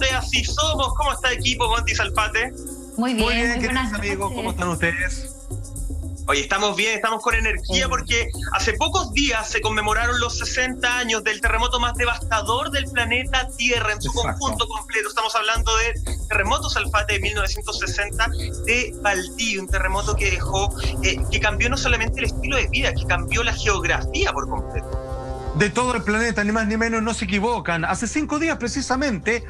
De Así Somos. ¿Cómo está equipo, Monty Salfate? Muy bien, muy queridos amigos, ¿cómo están ustedes? Oye, estamos bien, estamos con energía porque hace pocos días se conmemoraron los 60 años del terremoto más devastador del planeta Tierra en su conjunto completo. Estamos hablando de terremoto Salfate de 1960 de Valdivia, un terremoto que dejó, que cambió no solamente el estilo de vida, que cambió la geografía por completo. De todo el planeta, ni más ni menos, no se equivocan. Hace 5 días precisamente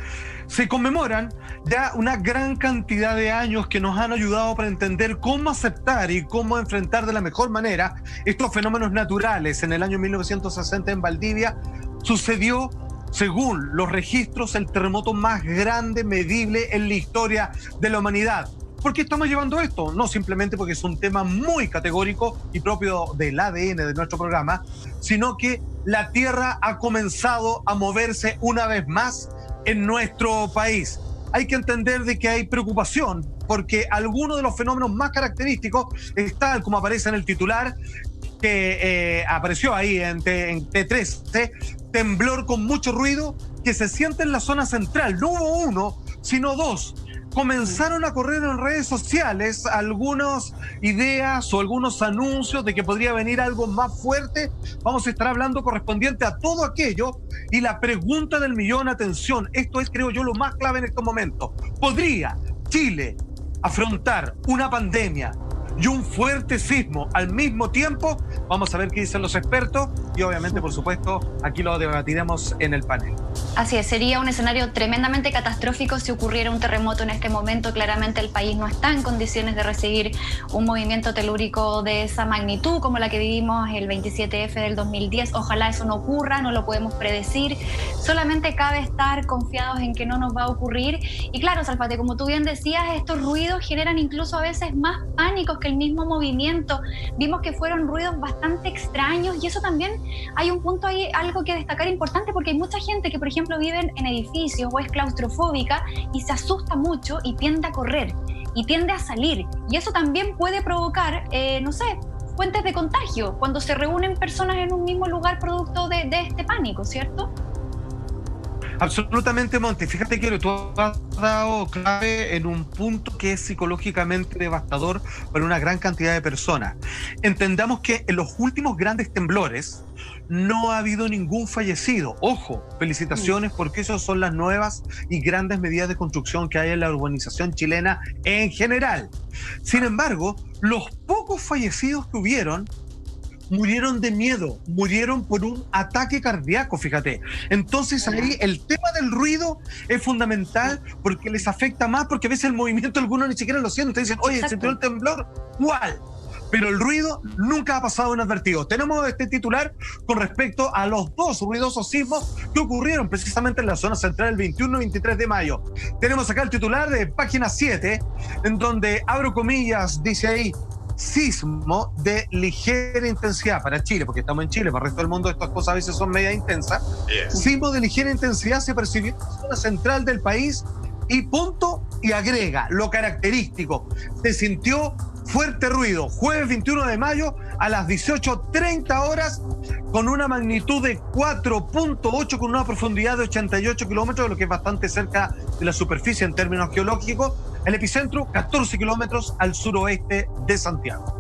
se conmemoran ya una gran cantidad de años que nos han ayudado para entender cómo aceptar y cómo enfrentar de la mejor manera estos fenómenos naturales. En el año 1960 en Valdivia sucedió, según los registros, el terremoto más grande medible en la historia de la humanidad. ¿Por qué estamos llevando esto? No simplemente porque es un tema muy categórico y propio del ADN de nuestro programa, sino que la Tierra ha comenzado a moverse una vez más en nuestro país. Hay que entender de que hay preocupación porque algunos de los fenómenos más característicos están, como aparece en el titular, que apareció ahí en T13, temblor con mucho ruido que se siente en la zona central. No hubo uno, sino dos. Comenzaron a correr en redes sociales algunas ideas o algunos anuncios de que podría venir algo más fuerte. Vamos a estar hablando correspondiente a todo aquello. Y la pregunta del millón, atención, esto es, creo yo, lo más clave en estos momentos. ¿Podría Chile afrontar una pandemia y un fuerte sismo al mismo tiempo? Vamos a ver qué dicen los expertos y obviamente, por supuesto, aquí lo debatiremos en el panel. Así es, sería un escenario tremendamente catastrófico si ocurriera un terremoto en este momento. Claramente el país no está en condiciones de recibir un movimiento telúrico de esa magnitud como la que vivimos el 27F del 2010. Ojalá eso no ocurra, no lo podemos predecir. Solamente cabe estar confiados en que no nos va a ocurrir. Y claro, Salfate, como tú bien decías, estos ruidos generan incluso a veces más pánicos que el mismo movimiento. Vimos que fueron ruidos bastante extraños y eso también hay un punto ahí, algo que destacar importante, porque hay mucha gente que, por ejemplo, vive en edificios o es claustrofóbica y se asusta mucho y tiende a correr y tiende a salir. Y eso también puede provocar, no sé, fuentes de contagio cuando se reúnen personas en un mismo lugar producto de este pánico, ¿cierto? Absolutamente, Monty. Fíjate que tú has dado clave en un punto que es psicológicamente devastador para una gran cantidad de personas. Entendamos que en los últimos grandes temblores no ha habido ningún fallecido. Ojo, felicitaciones porque esas son las nuevas y grandes medidas de construcción que hay en la urbanización chilena en general. Sin embargo, los pocos fallecidos que hubieron murieron de miedo, murieron por un ataque cardíaco, fíjate. Entonces ahí el tema del ruido es fundamental porque les afecta más, porque a veces el movimiento algunos ni siquiera lo sienten. Te dicen, oye, ¿se entró el temblor? ¿Cuál? Pero el ruido nunca ha pasado inadvertido. Tenemos este titular con respecto a los dos ruidosos sismos que ocurrieron precisamente en la zona central el 21 y 23 de mayo. Tenemos acá el titular de página 7, en donde, abro comillas, dice ahí, sismo de ligera intensidad para Chile, porque estamos en Chile, para el resto del mundo estas cosas a veces son media intensas. Sismo de ligera intensidad se percibió en la zona central del país y punto, y agrega lo característico, se sintió fuerte ruido, jueves 21 de mayo a las 18:30 horas con una magnitud de 4.8 con una profundidad de 88 kilómetros, lo que es bastante cerca de la superficie en términos geológicos. El epicentro, 14 kilómetros al suroeste de Santiago.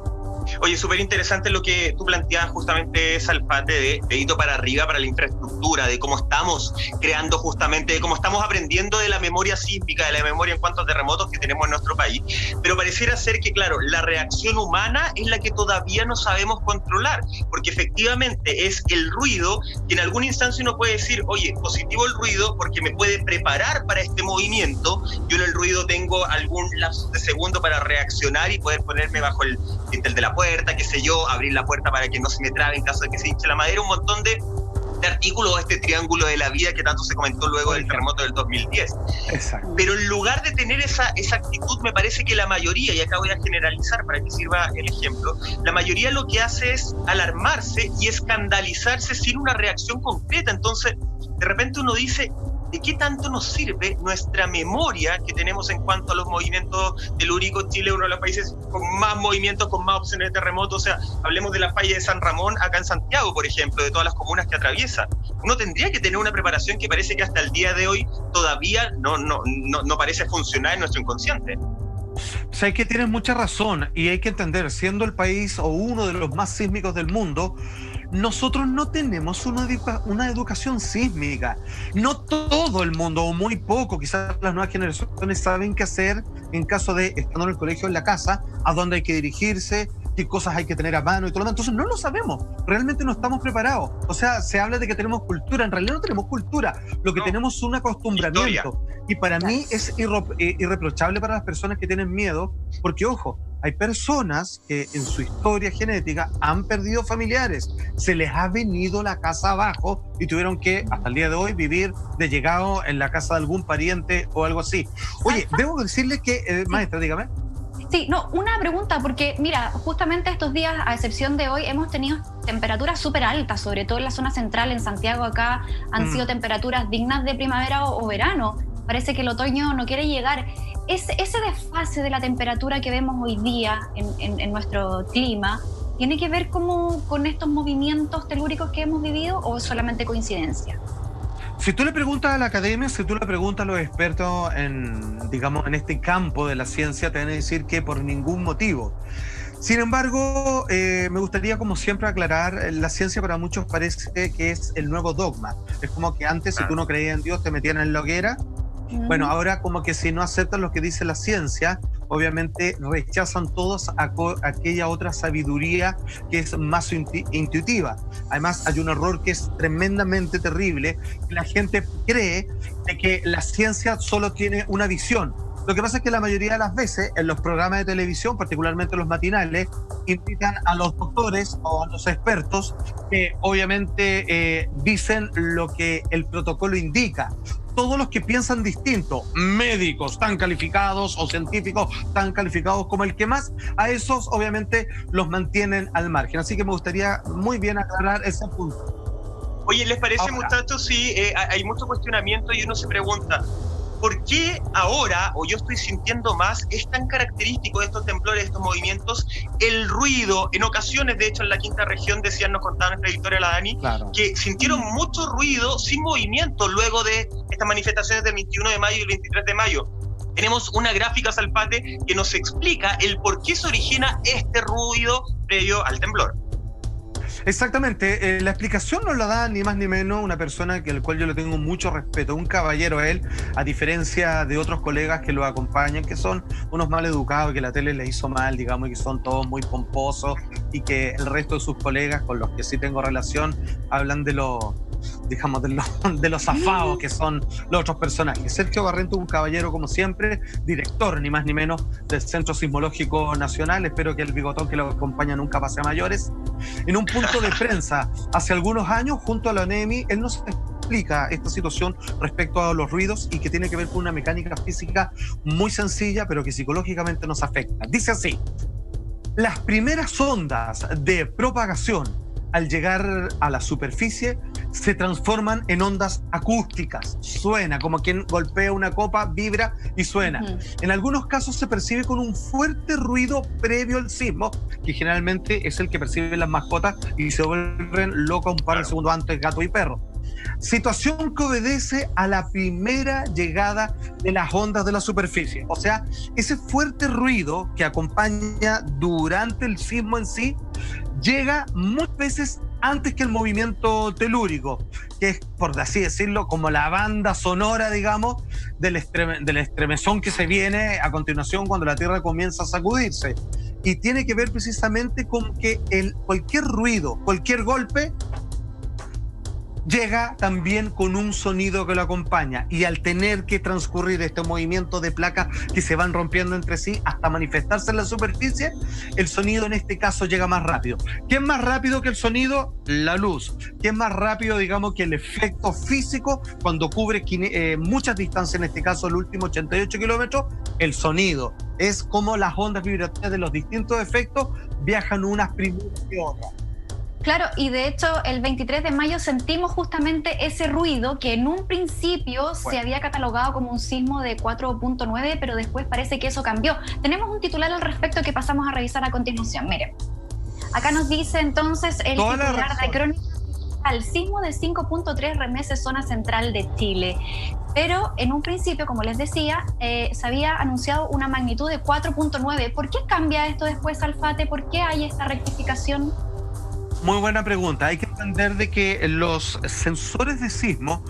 Oye, súper interesante lo que tú planteabas justamente, Salfate, de dedito para arriba para la infraestructura, de cómo estamos creando justamente, de cómo estamos aprendiendo de la memoria sísmica, de la memoria en cuanto a terremotos que tenemos en nuestro país. Pero pareciera ser que, claro, la reacción humana es la que todavía no sabemos controlar, porque efectivamente es el ruido que en alguna instancia uno puede decir, oye, positivo el ruido porque me puede preparar para este movimiento. Yo en el ruido tengo algún lapso de segundo para reaccionar y poder ponerme bajo el dintel de la puerta, qué sé yo, abrir la puerta para que no se me trabe en caso de que se hinche la madera, un montón de artículos, este triángulo de la vida que tanto se comentó luego del terremoto del 2010. Exacto. Pero en lugar de tener esa actitud, me parece que la mayoría, y acá voy a generalizar para que sirva el ejemplo, la mayoría lo que hace es alarmarse y escandalizarse sin una reacción concreta. Entonces, de repente uno dice, de qué tanto nos sirve nuestra memoria que tenemos en cuanto a los movimientos telúricos. Chile es uno de los países con más movimientos, con más opciones de terremoto. O sea, hablemos de la falla de San Ramón acá en Santiago, por ejemplo, de todas las comunas que atraviesa. Uno tendría que tener una preparación que parece que hasta el día de hoy todavía no parece funcionar en nuestro inconsciente. O sea, es que tienes mucha razón y hay que entender, siendo el país o uno de los más sísmicos del mundo, nosotros no tenemos una educación sísmica. No todo el mundo, o muy poco, quizás las nuevas generaciones saben qué hacer en caso de, estando en el colegio, en la casa, a dónde hay que dirigirse, qué cosas hay que tener a mano y todo lo demás. Entonces no lo sabemos, realmente no estamos preparados. O sea, se habla de que tenemos cultura, en realidad no tenemos cultura, lo que tenemos es un acostumbramiento. Y para mí es irreprochable para las personas que tienen miedo, porque ojo, hay personas que en su historia genética han perdido familiares, se les ha venido la casa abajo y tuvieron que, hasta el día de hoy, vivir de llegado en la casa de algún pariente o algo así. Oye, debo decirle que, maestra, dígame. Sí, no, una pregunta, porque mira, justamente estos días, a excepción de hoy, hemos tenido temperaturas súper altas, sobre todo en la zona central, en Santiago acá, han sido temperaturas dignas de primavera o verano. Parece que el otoño no quiere llegar. Ese desfase de la temperatura que vemos hoy día en nuestro clima, ¿tiene que ver con estos movimientos telúricos que hemos vivido o es solamente coincidencia? Si tú le preguntas a la academia, si tú le preguntas a los expertos digamos, en este campo de la ciencia, te van a decir que por ningún motivo. Sin embargo, me gustaría, como siempre, aclarar, la ciencia para muchos parece que es el nuevo dogma. Es como que antes, si tú no creías en Dios, te metían en la hoguera. Bueno, ahora como que si no aceptan lo que dice la ciencia, obviamente rechazan todos aquella otra sabiduría que es más intuitiva. Además, hay un error que es tremendamente terrible, que la gente cree de que la ciencia solo tiene una visión. Lo que pasa es que la mayoría de las veces en los programas de televisión, particularmente los matinales, invitan a los doctores o a los expertos que obviamente dicen lo que el protocolo indica. Todos los que piensan distinto, médicos tan calificados o científicos tan calificados como el que más, a esos obviamente los mantienen al margen. Así que me gustaría muy bien aclarar ese punto. Oye, ¿les parece, muchachos? Sí, hay mucho cuestionamiento y uno se pregunta, ¿por qué ahora, o yo estoy sintiendo más, es tan característico de estos temblores, de estos movimientos, el ruido? En ocasiones, de hecho, en la quinta región, nos contaba nuestra Victoria, la Dani, que sintieron mucho ruido sin movimiento luego de estas manifestaciones del 21 de mayo y el 23 de mayo. Tenemos una gráfica, Salpate, que nos explica el por qué se origina este ruido previo al temblor. Exactamente, la explicación nos la da ni más ni menos una persona al cual yo le tengo mucho respeto, un caballero a él, a diferencia de otros colegas que lo acompañan, que son unos mal educados, que la tele les hizo mal, digamos, y que son todos muy pomposos, y que el resto de sus colegas con los que sí tengo relación hablan de los zafados que son los otros personajes. Sergio Barrento, un caballero como siempre, director ni más ni menos del Centro Sismológico Nacional, espero que el bigotón que lo acompaña nunca pase a mayores. En un punto de prensa hace algunos años junto a la ONEMI, él nos explica esta situación respecto a los ruidos y que tiene que ver con una mecánica física muy sencilla pero que psicológicamente nos afecta. Dice así: las primeras ondas de propagación al llegar a la superficie se transforman en ondas acústicas. Suena como quien golpea una copa, vibra y suena. En algunos casos se percibe con un fuerte ruido previo al sismo, que generalmente es el que perciben las mascotas y se vuelven locos un par de segundos antes, gato y perro. Situación que obedece a la primera llegada de las ondas de la superficie. O sea, ese fuerte ruido que acompaña durante el sismo en sí llega muchas veces antes que el movimiento telúrico, que es, por así decirlo, como la banda sonora, digamos, del estremezón que se viene a continuación cuando la Tierra comienza a sacudirse. Y tiene que ver precisamente con que cualquier ruido, cualquier golpe, llega también con un sonido que lo acompaña, y al tener que transcurrir este movimiento de placas que se van rompiendo entre sí hasta manifestarse en la superficie, el sonido en este caso llega más rápido. ¿Qué es más rápido que el sonido? La luz. ¿Qué es más rápido, digamos, que el efecto físico cuando cubre muchas distancias, en este caso el último 88 kilómetros? El sonido. Es como las ondas vibratorias de los distintos efectos viajan unas primero que otras. Claro, y de hecho el 23 de mayo sentimos justamente ese ruido que en un principio se había catalogado como un sismo de 4.9, pero después parece que eso cambió. Tenemos un titular al respecto que pasamos a revisar a continuación. Miren, acá nos dice entonces el titular de Crónica al sismo de 5.3 remece zona central de Chile. Pero en un principio, como les decía, se había anunciado una magnitud de 4.9. ¿Por qué cambia esto después, Alfate? ¿Por qué hay esta rectificación? Muy buena pregunta. Hay que entender de que los sensores de sismo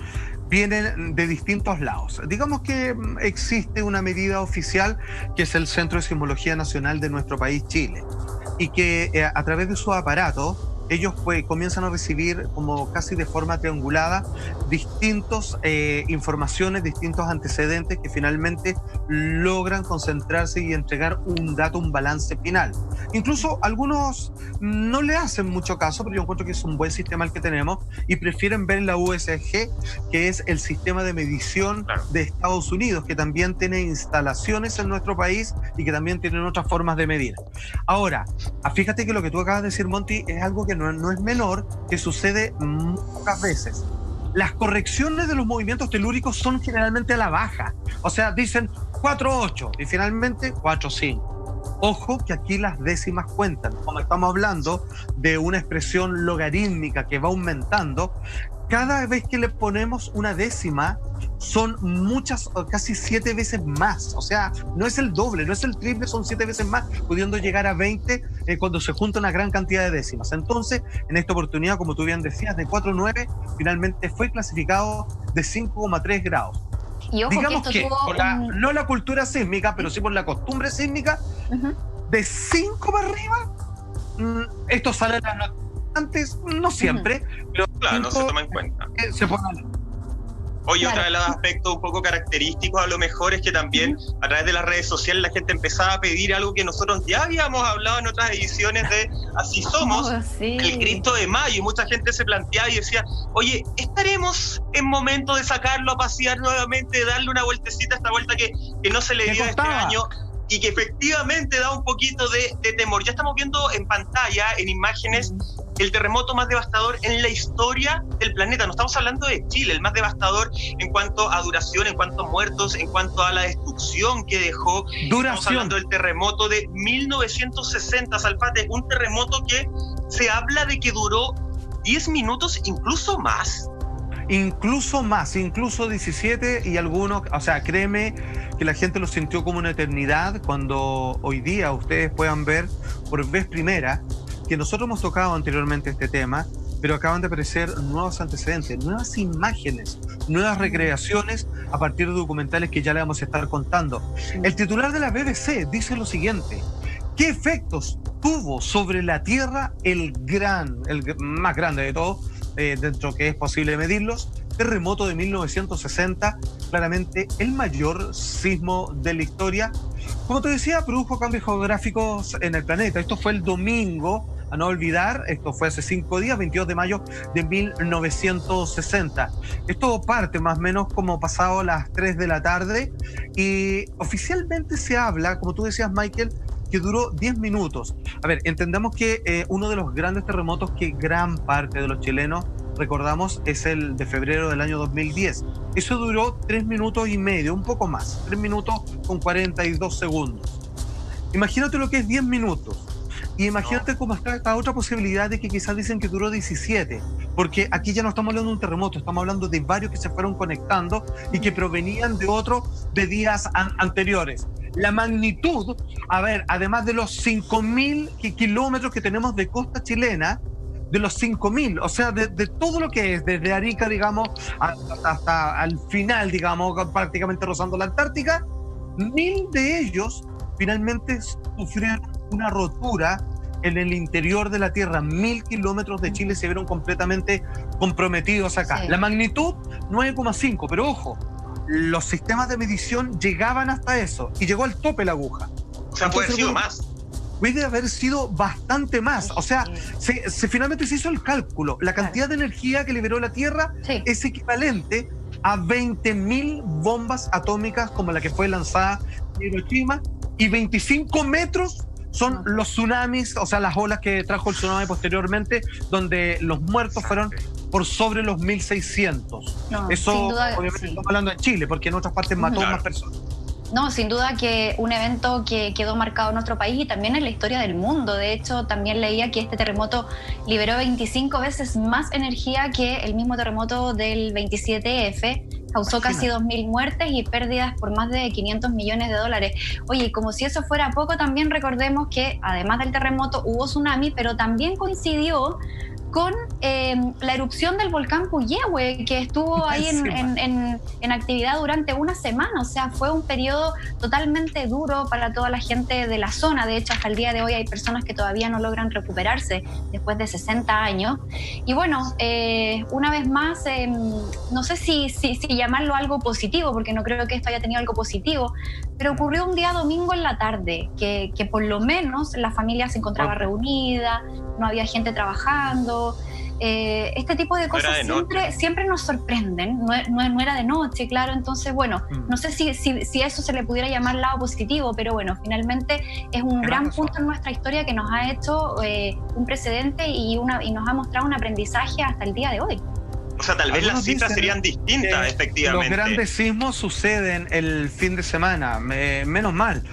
vienen de distintos lados. Digamos que existe una medida oficial que es el Centro de Sismología Nacional de nuestro país, Chile, y que a través de su aparato ellos comienzan a recibir como casi de forma triangulada distintas informaciones, distintos antecedentes que finalmente logran concentrarse y entregar un dato, un balance final. Incluso algunos no le hacen mucho caso, pero yo encuentro que es un buen sistema el que tenemos y prefieren ver la USG, que es el sistema de medición de Estados Unidos, que también tiene instalaciones en nuestro país y que también tienen otras formas de medir. Ahora, fíjate que lo que tú acabas de decir, Monty, es algo que no es menor, que sucede pocas veces. Las correcciones de los movimientos telúricos son generalmente a la baja. O sea, dicen 4.8 y finalmente 4.5. Ojo que aquí las décimas cuentan. Como estamos hablando de una expresión logarítmica que va aumentando, cada vez que le ponemos una décima son muchas, casi 7 veces más. O sea, no es el doble, no es el triple, son 7 veces más, pudiendo llegar a 20 cuando se junta una gran cantidad de décimas. Entonces, en esta oportunidad, como tú bien decías, de 4.9, finalmente fue clasificado de 5.3 grados. Y ojo, digamos que esto por no la cultura sísmica, pero sí por la costumbre sísmica, de 5 para arriba, esto sale en las noticias. Antes, no siempre, pero claro, no se toma en cuenta. Se pone. Oye, otro de los aspectos un poco característicos a lo mejor es que también a través de las redes sociales la gente empezaba a pedir algo que nosotros ya habíamos hablado en otras ediciones de Así Somos, el Cristo de Mayo, y mucha gente se planteaba y decía, oye, ¿estaremos en momento de sacarlo a pasear nuevamente, de darle una vueltecita a esta vuelta que no se le dio este año? Y que efectivamente da un poquito de temor. Ya estamos viendo en pantalla, en imágenes, el terremoto más devastador en la historia del planeta. No estamos hablando de Chile, el más devastador en cuanto a duración, en cuanto a muertos, en cuanto a la destrucción que dejó. Estamos hablando del terremoto de 1960, Salfate, un terremoto que se habla de que duró 10 minutos, incluso más. Incluso más, incluso 17 y algunos, o sea, créeme que la gente lo sintió como una eternidad cuando hoy día ustedes puedan ver por vez primera que nosotros hemos tocado anteriormente este tema, pero acaban de aparecer nuevos antecedentes, nuevas imágenes, nuevas recreaciones a partir de documentales que ya le vamos a estar contando. El titular de la BBC dice lo siguiente: ¿qué efectos tuvo sobre la Tierra el más grande de todos, dentro que es posible medirlos, terremoto de 1960, claramente el mayor sismo de la historia? Como te decía, produjo cambios geográficos en el planeta. Esto fue el domingo, a no olvidar, esto fue hace 5 días, 22 de mayo de 1960. Esto parte más o menos como pasado las 3 de la tarde y oficialmente se habla, como tú decías, Michael, que duró 10 minutos. A ver, entendamos que uno de los grandes terremotos que gran parte de los chilenos recordamos es el de febrero del año 2010. Eso duró 3 minutos y medio, un poco más, 3 minutos con 42 segundos. Imagínate lo que es 10 minutos. Y imagínate cómo está esta otra posibilidad de que quizás dicen que duró 17, porque aquí ya no estamos hablando de un terremoto, estamos hablando de varios que se fueron conectando y que provenían de días anteriores. La magnitud, a ver, además de los 5.000 kilómetros que tenemos de costa chilena, de los 5.000, o sea, de todo lo que es, desde Arica, digamos, hasta al final, digamos, prácticamente rozando la Antártica, 1.000 de ellos finalmente sufrieron una rotura en el interior de la Tierra. 1.000 kilómetros de Chile se vieron completamente comprometidos acá. Sí. La magnitud 9,5, pero ojo, los sistemas de medición llegaban hasta eso y llegó al tope la aguja. O sea, puede haber sido más. Puede haber sido bastante más. O sea, finalmente se hizo el cálculo. La cantidad de energía que liberó la Tierra es equivalente a 20.000 bombas atómicas como la que fue lanzada en Hiroshima y 25 metros son los tsunamis, o sea, las olas que trajo el tsunami posteriormente, donde los muertos fueron por sobre los 1.600. Eso, sin duda, obviamente, estamos hablando de Chile, porque en otras partes mató más personas. No, sin duda que un evento que quedó marcado en nuestro país y también en la historia del mundo. De hecho, también leía que este terremoto liberó 25 veces más energía que el mismo terremoto del 27F. Causó casi 2.000 muertes y pérdidas por más de 500 millones de dólares. Oye, y como si eso fuera poco, también recordemos que además del terremoto hubo tsunami, pero también coincidió con la erupción del volcán Puyehue, que estuvo ahí en actividad durante una semana. O sea, fue un periodo totalmente duro para toda la gente de la zona. De hecho, hasta el día de hoy hay personas que todavía no logran recuperarse después de 60 años. Y bueno, una vez más, no sé si llamarlo algo positivo, porque no creo que esto haya tenido algo positivo, pero ocurrió un día domingo en la tarde, que por lo menos la familia se encontraba reunida, no había gente trabajando. Este tipo de cosas siempre nos sorprenden. No era de noche, claro. Entonces, bueno, no sé si eso se le pudiera llamar lado positivo, pero bueno, finalmente es un gran punto en nuestra historia que nos ha hecho un precedente y nos ha mostrado un aprendizaje hasta el día de hoy. O sea, tal vez las cifras serían distintas, efectivamente. Los grandes sismos suceden el fin de semana, menos mal.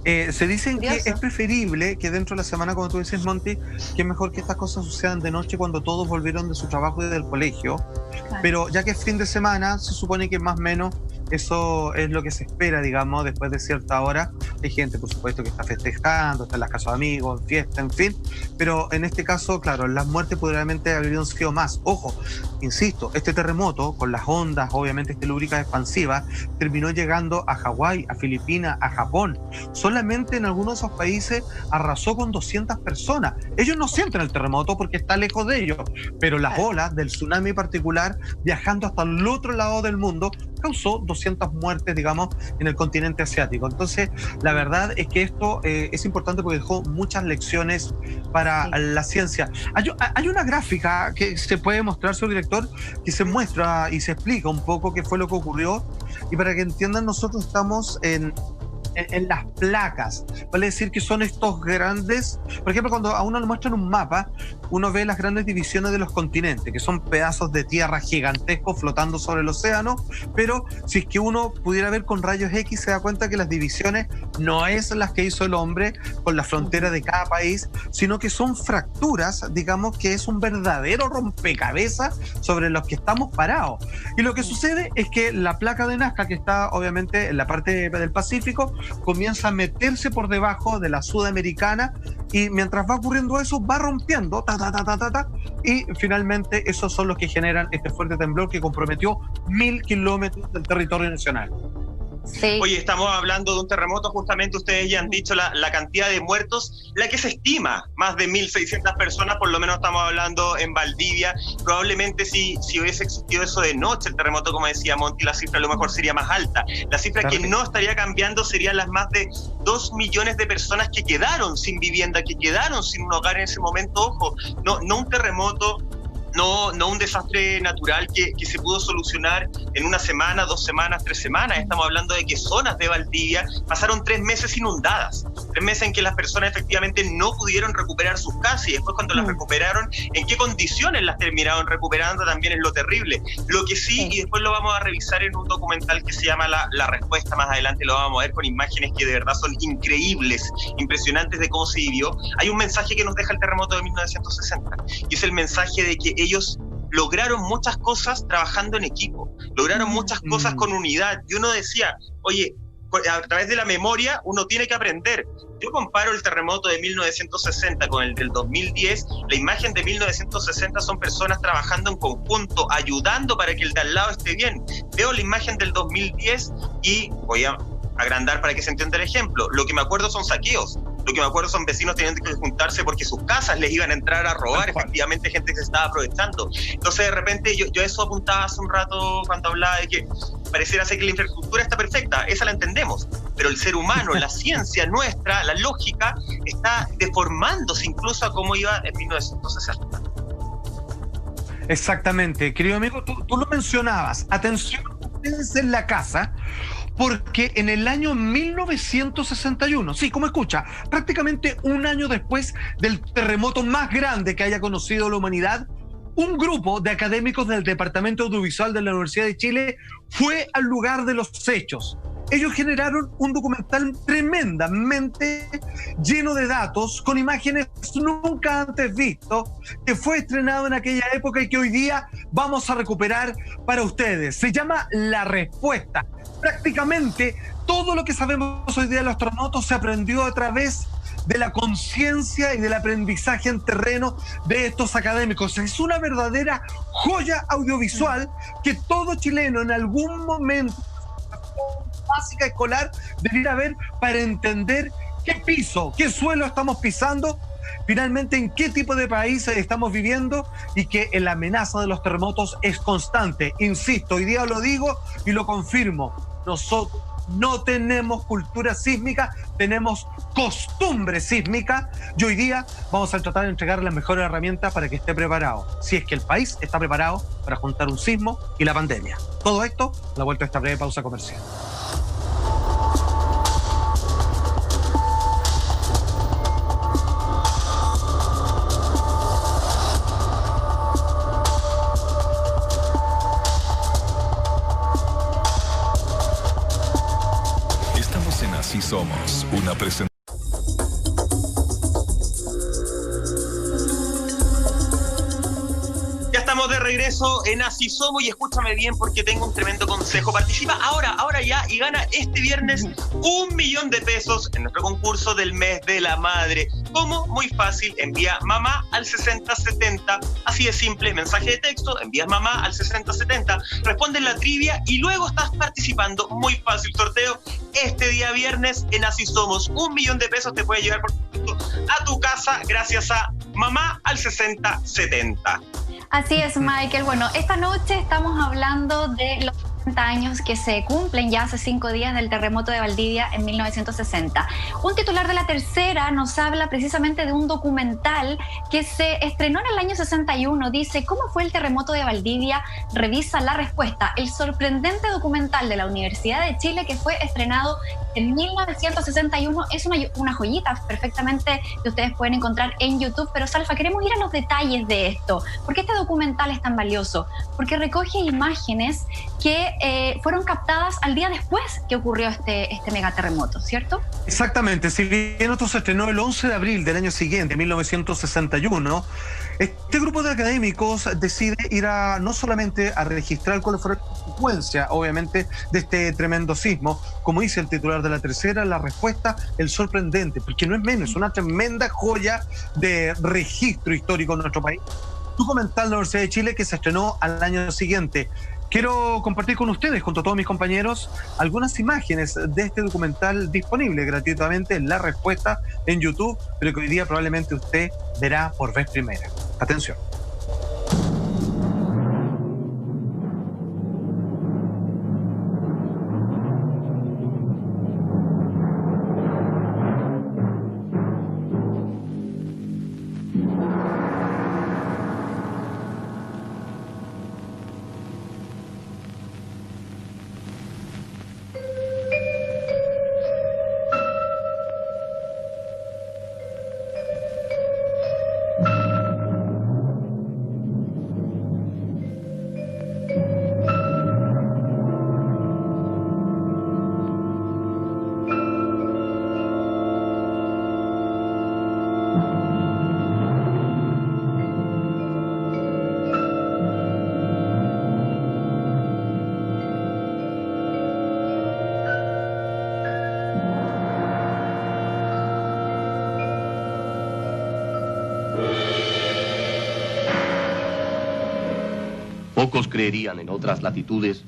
Se dicen que es preferible que dentro de la semana, como tú dices, Monty, que es mejor que estas cosas sucedan de noche cuando todos volvieron de su trabajo y del colegio. Claro. Pero ya que es fin de semana, se supone que más o menos eso es lo que se espera, digamos, después de cierta hora. Hay gente, por supuesto, que está festejando, está en las casas de amigos, en fiesta, en fin. Pero en este caso, claro, las muertes probablemente habrían sido más. Ojo, insisto, este terremoto, con las ondas, obviamente telúricas expansivas, terminó llegando a Hawái, a Filipinas, a Japón. Solamente en algunos de esos países arrasó con 200 personas. Ellos no sienten el terremoto porque está lejos de ellos, pero las olas del tsunami particular, viajando hasta el otro lado del mundo, causó 200 muertes, digamos, en el continente asiático. Entonces, la verdad es que esto es importante porque dejó muchas lecciones para la ciencia. Hay una gráfica que se puede mostrar, señor director, que se muestra y se explica un poco qué fue lo que ocurrió. Y para que entiendan, nosotros estamos en las placas, vale decir que son estos grandes, por ejemplo, cuando a uno le muestran un mapa, uno ve las grandes divisiones de los continentes, que son pedazos de tierra gigantescos flotando sobre el océano, pero si es que uno pudiera ver con rayos X, se da cuenta que las divisiones no es las que hizo el hombre con la frontera de cada país, sino que son fracturas, digamos que es un verdadero rompecabezas sobre los que estamos parados. Y lo que sucede es que la placa de Nazca, que está obviamente en la parte del Pacífico, comienza a meterse por debajo de la sudamericana y mientras va ocurriendo eso va rompiendo y finalmente esos son los que generan este fuerte temblor que comprometió 1.000 kilómetros del territorio nacional. Sí. Oye, estamos hablando de un terremoto, justamente ustedes ya han dicho la cantidad de muertos, la que se estima, más de 1.600 personas, por lo menos estamos hablando en Valdivia. Probablemente si hubiese existido eso de noche, el terremoto, como decía Monty, la cifra a lo mejor sería más alta. La cifra que no estaría cambiando serían las más de 2 millones de personas que quedaron sin vivienda, que quedaron sin un hogar en ese momento. Ojo, no un terremoto, no un desastre natural que se pudo solucionar en una semana, 2 semanas, 3 semanas. Estamos hablando de que zonas de Valdivia pasaron 3 meses inundadas, 3 meses en que las personas efectivamente no pudieron recuperar sus casas y después cuando las recuperaron, en qué condiciones las terminaron recuperando también es lo terrible. Lo que sí, y después lo vamos a revisar en un documental que se llama La Respuesta, más adelante lo vamos a ver con imágenes que de verdad son increíbles, impresionantes de cómo se vivió. Hay un mensaje que nos deja el terremoto de 1960 y es el mensaje de que ellos lograron muchas cosas trabajando en equipo, lograron muchas cosas con unidad. Y uno decía, oye, a través de la memoria uno tiene que aprender. Yo comparo el terremoto de 1960 con el del 2010. La imagen de 1960 son personas trabajando en conjunto, ayudando para que el de al lado esté bien. Veo la imagen del 2010 y voy a agrandar para que se entienda el ejemplo. Lo que me acuerdo son saqueos. Lo que me acuerdo son vecinos teniendo que juntarse porque sus casas les iban a entrar a robar, efectivamente gente que se estaba aprovechando. Entonces de repente yo eso apuntaba hace un rato cuando hablaba de que pareciera ser que la infraestructura está perfecta, esa la entendemos, pero el ser humano, la ciencia nuestra, la lógica, está deformándose incluso a cómo iba en 1960. Exactamente, querido amigo, tú lo mencionabas. Atención, ustedes en la casa, porque en el año 1961, sí, como escucha, prácticamente un año después del terremoto más grande que haya conocido la humanidad, un grupo de académicos del Departamento Audiovisual de la Universidad de Chile fue al lugar de los hechos. Ellos generaron un documental tremendamente lleno de datos, con imágenes nunca antes vistos, que fue estrenado en aquella época y que hoy día vamos a recuperar para ustedes. Se llama La Respuesta. Prácticamente todo lo que sabemos hoy día de los terremotos se aprendió a través de la conciencia y del aprendizaje en terreno de estos académicos. Es una verdadera joya audiovisual que todo chileno en algún momento básica escolar debería ver para entender qué piso, qué suelo estamos pisando, finalmente en qué tipo de país estamos viviendo y que la amenaza de los terremotos es constante. Insisto, hoy día lo digo y lo confirmo, nosotros no tenemos cultura sísmica, tenemos costumbre sísmica y hoy día vamos a tratar de entregar las mejores herramientas para que esté preparado, si es que el país está preparado para juntar un sismo y la pandemia. Todo esto a la vuelta de esta breve pausa comercial. Así somos, una presentación. Ya estamos de regreso en Así Somos y escúchame bien porque tengo un tremendo consejo. Participa ahora ya y gana este viernes 1.000.000 de pesos en nuestro concurso del mes de la madre. ¿Cómo? Muy fácil, envía mamá al 6070, así de simple, mensaje de texto, envías mamá al 6070, respondes la trivia y luego estás participando. Muy fácil, sorteo este día viernes en Así Somos. 1.000.000 de pesos te puede llegar a tu casa gracias a mamá al 6070. Así es, Michael. Bueno, esta noche estamos hablando de los 60 años que se cumplen ya hace 5 días del terremoto de Valdivia en 1960. Un titular de La Tercera nos habla precisamente de un documental que se estrenó en el año 61. Dice, ¿cómo fue el terremoto de Valdivia? Revisa La Respuesta. El sorprendente documental de la Universidad de Chile que fue estrenado en 1961. Es una joyita perfectamente que ustedes pueden encontrar en YouTube. Pero, Salfa, queremos ir a los detalles de esto. ¿Por qué este documental es tan valioso? Porque recoge imágenes que fueron captadas al día después que ocurrió este megaterremoto, ¿cierto? Exactamente. Si bien esto se estrenó el 11 de abril del año siguiente, 1961, este grupo de académicos decide ir no solamente a registrar cuáles fueron las consecuencias, obviamente, de este tremendo sismo, como dice el titular de La Tercera, La Respuesta, el sorprendente, porque no es menos, es una tremenda joya de registro histórico en nuestro país. Documental de la Universidad de Chile que se estrenó al año siguiente. Quiero compartir con ustedes, junto a todos mis compañeros, algunas imágenes de este documental disponible gratuitamente en La Respuesta en YouTube, pero que hoy día probablemente usted verá por vez primera. Atención. Pocos creerían en otras latitudes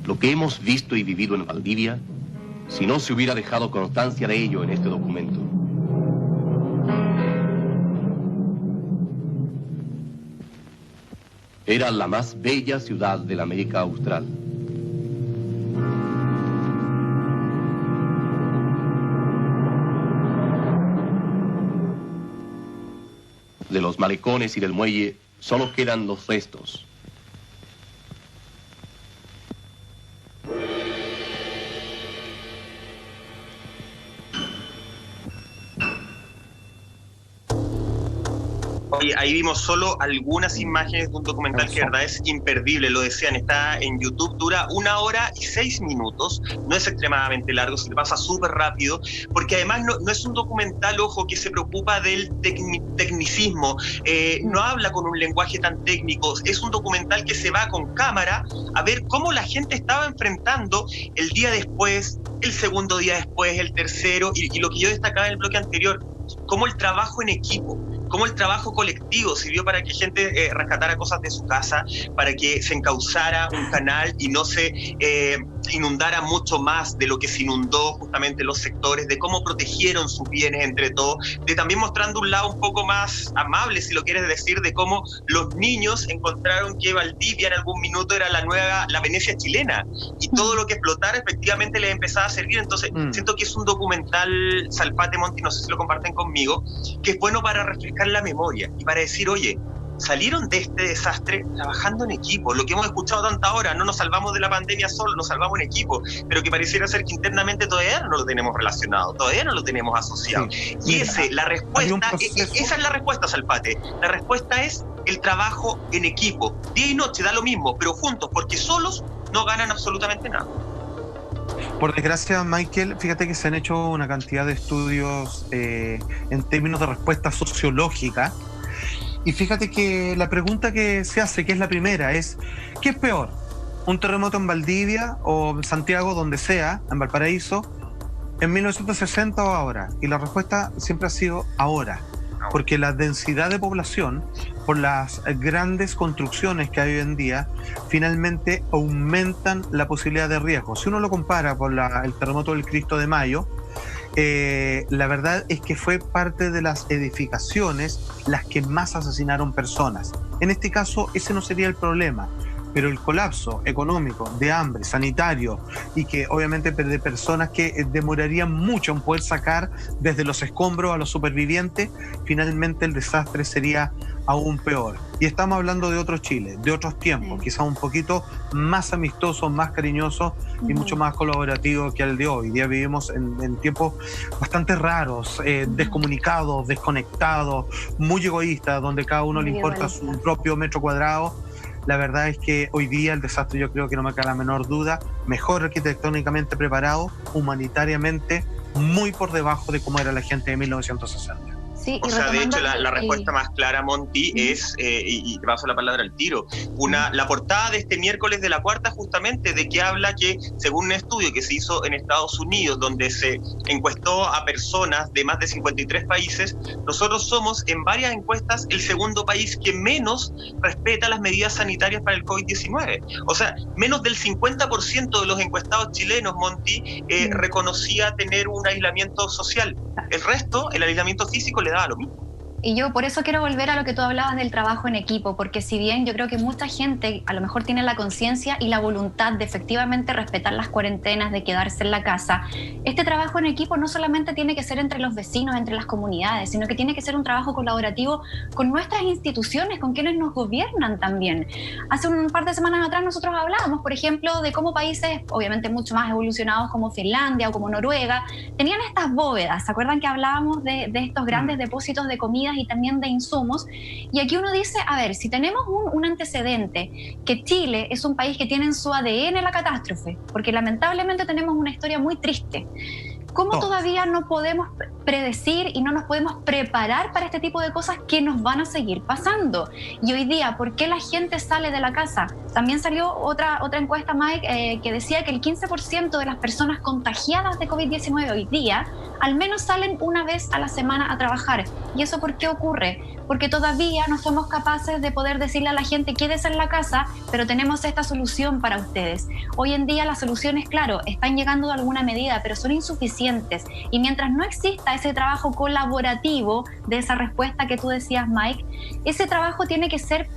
lo que hemos visto y vivido en Valdivia si no se hubiera dejado constancia de ello en este documento. Era la más bella ciudad de la América Austral. De los malecones y del muelle solo quedan los restos. Oye, ahí vimos solo algunas imágenes de un documental que de verdad es imperdible, lo decían, está en YouTube, dura 1 hora y 6 minutos, no es extremadamente largo, se te pasa súper rápido, porque además no es un documental, ojo, que se preocupa del tecnicismo, no habla con un lenguaje tan técnico, es un documental que se va con cámara a ver cómo la gente estaba enfrentando el día después, el segundo día después, el tercero, y lo que yo destacaba en el bloque anterior, cómo el trabajo en equipo, cómo el trabajo colectivo sirvió para que gente rescatara cosas de su casa, para que se encauzara un canal y no se inundara mucho más de lo que se inundó justamente los sectores, de cómo protegieron sus bienes entre todos, de también mostrando un lado un poco más amable, si lo quieres decir, de cómo los niños encontraron que Valdivia en algún minuto era la Venecia chilena, y todo lo que explotara efectivamente les empezaba a servir. Entonces siento que es un documental, Salpate, Monti, no sé si lo comparten conmigo, que es bueno para refrescar la memoria y para decir, oye, salieron de este desastre trabajando en equipo, lo que hemos escuchado tanta hora, no nos salvamos de la pandemia solo, nos salvamos en equipo, pero que pareciera ser que internamente todavía no lo tenemos relacionado, todavía no lo tenemos asociado. Sí. Y esa es la respuesta, Salpate, la respuesta es el trabajo en equipo, día y noche, da lo mismo, pero juntos, porque solos no ganan absolutamente nada. Por desgracia, Michael, fíjate que se han hecho una cantidad de estudios en términos de respuesta sociológica, y fíjate que la pregunta que se hace, que es la primera, es ¿qué es peor? ¿Un terremoto en Valdivia o en Santiago, donde sea, en Valparaíso, en 1960 o ahora? Y la respuesta siempre ha sido ahora, porque la densidad de población, por las grandes construcciones que hay hoy en día, finalmente aumentan la posibilidad de riesgo. Si uno lo compara con el terremoto del Cristo de Mayo, la verdad es que fue parte de las edificaciones las que más asesinaron personas. En este caso, ese no sería el problema, pero el colapso económico, de hambre, sanitario, y que obviamente de personas que demorarían mucho en poder sacar desde los escombros a los supervivientes, finalmente el desastre sería aún peor. Y estamos hablando de otro Chile, de otros tiempos, quizás un poquito más amistosos, más cariñosos y mucho más colaborativos que el de hoy. Hoy día vivimos en tiempos bastante raros, descomunicados, desconectados, muy egoístas, donde cada uno le importa su propio metro cuadrado. La verdad es que hoy día el desastre, yo creo que no me cabe la menor duda, mejor arquitectónicamente preparado, humanitariamente muy por debajo de cómo era la gente de 1960. Sí, o sea, de hecho, la respuesta más clara, Monti, es, y te paso la palabra al tiro, la portada de este miércoles de La Cuarta, justamente, de que habla que, según un estudio que se hizo en Estados Unidos, donde se encuestó a personas de más de 53 países, nosotros somos, en varias encuestas, el segundo país que menos respeta las medidas sanitarias para el COVID-19. O sea, menos del 50% de los encuestados chilenos, Monti, reconocía tener un aislamiento social. El resto, el aislamiento físico, le daba lo mismo. Y yo por eso quiero volver a lo que tú hablabas del trabajo en equipo, porque si bien yo creo que mucha gente a lo mejor tiene la conciencia y la voluntad de efectivamente respetar las cuarentenas, de quedarse en la casa, este trabajo en equipo no solamente tiene que ser entre los vecinos, entre las comunidades, sino que tiene que ser un trabajo colaborativo con nuestras instituciones, con quienes nos gobiernan también. Hace un par de semanas atrás nosotros hablábamos, por ejemplo, de cómo países obviamente mucho más evolucionados como Finlandia o como Noruega tenían estas bóvedas. ¿Se acuerdan que hablábamos de estos grandes depósitos de comida y también de insumos? Y aquí uno dice, a ver, si tenemos un antecedente, que Chile es un país que tiene en su ADN la catástrofe, porque lamentablemente tenemos una historia muy triste, ¿cómo todavía no podemos predecir y no nos podemos preparar para este tipo de cosas que nos van a seguir pasando? Y hoy día, ¿por qué la gente sale de la casa? También salió otra encuesta, Mike, que decía que el 15% de las personas contagiadas de COVID-19 hoy día al menos salen una vez a la semana a trabajar. ¿Y eso por qué ocurre? Porque todavía no somos capaces de poder decirle a la gente, quédese en la casa, pero tenemos esta solución para ustedes. Hoy en día las soluciones, claro, están llegando de alguna medida, pero son insuficientes. Y mientras no exista ese trabajo colaborativo de esa respuesta que tú decías, Mike, ese trabajo tiene que ser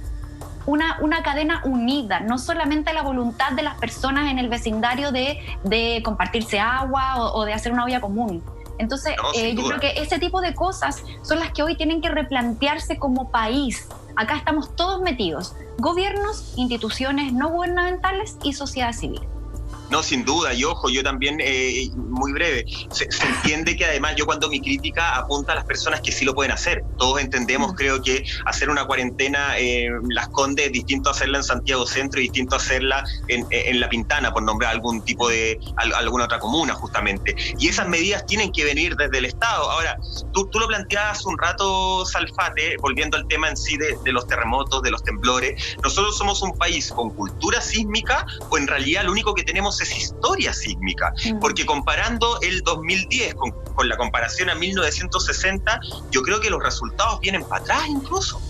una cadena unida, no solamente la voluntad de las personas en el vecindario de compartirse agua o de hacer una olla común. Entonces, yo creo que ese tipo de cosas son las que hoy tienen que replantearse como país. Acá estamos todos metidos, gobiernos, instituciones no gubernamentales y sociedad civil. No, sin duda, y ojo, yo también, muy breve, se entiende que además yo cuando mi crítica apunta a las personas que sí lo pueden hacer. Todos entendemos, creo que hacer una cuarentena en Las Condes es distinto a hacerla en Santiago Centro y distinto a hacerla en La Pintana, por nombrar algún tipo de, alguna otra comuna justamente. Y esas medidas tienen que venir desde el Estado. Ahora, tú lo planteabas hace un rato, Salfate, volviendo al tema en sí de los terremotos, de los temblores. Nosotros somos un país con cultura sísmica, o en realidad lo único que tenemos es historia sísmica, porque comparando el 2010 con la comparación a 1960, yo creo que los resultados vienen para atrás incluso.